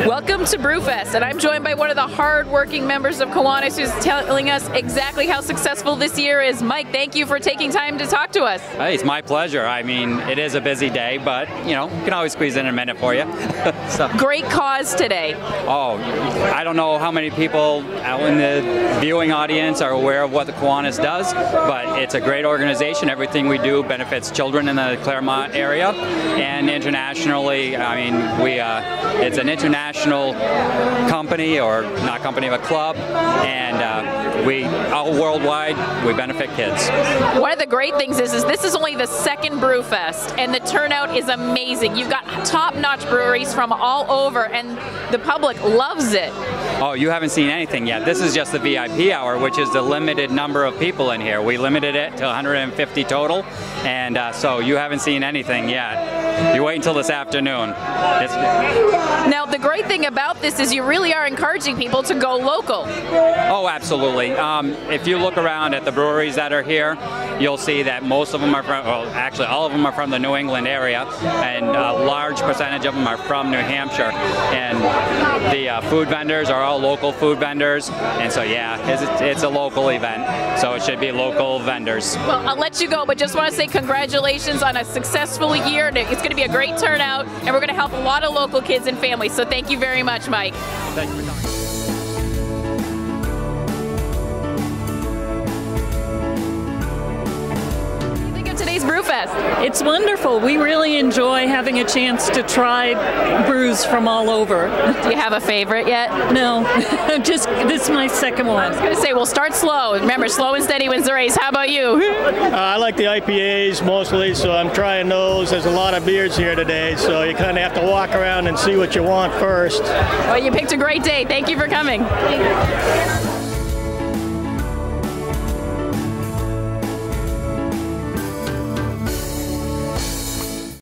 Welcome to Brewfest, and I'm joined by one of the hard-working members of Kiwanis who's telling us exactly how successful this year is. Mike, thank you for taking time to talk to us. Hey, it's my pleasure. I mean, it is a busy day, but, you know, you can always squeeze in a minute for you. So. Great cause today. Oh, I don't know how many people out in the viewing audience are aware of what the Kiwanis does, but it's a great organization. Everything we do benefits children in the Claremont area, and internationally, I mean, it's an international company, or not company, but club, and we all worldwide, we benefit kids. One of the great things is this is only the second Brewfest, and the turnout is amazing. You've got top-notch breweries from all over, and the public loves it. Oh, you haven't seen anything yet. This is just the VIP hour, which is the limited number of people in here. We limited it to 150 total, and so you haven't seen anything yet. You wait until this afternoon. Now, the great thing about this is you really are encouraging people to go local. Oh, absolutely. If you look around at the breweries that are here, you'll see that most of them are from, well, actually all of them are from the New England area, and a large percentage of them are from New Hampshire. And the food vendors are all local food vendors, and so yeah, it's a local event, so it should be local vendors. Well, I'll let you go, but just want to say congratulations on a successful year. It's going to be a great turnout, and we're going to help a lot of local kids and families, so thank you very much, Mike. Thank you for coming. Today's Brewfest. It's wonderful. We really enjoy having a chance to try brews from all over. Do you have a favorite yet? No, just this is my second one. I was going to say, we'll start slow. Remember, slow and steady wins the race. How about you? I like the IPAs mostly, so I'm trying those. There's a lot of beers here today, so you kind of have to walk around and see what you want first. Well, you picked a great day. Thank you for coming.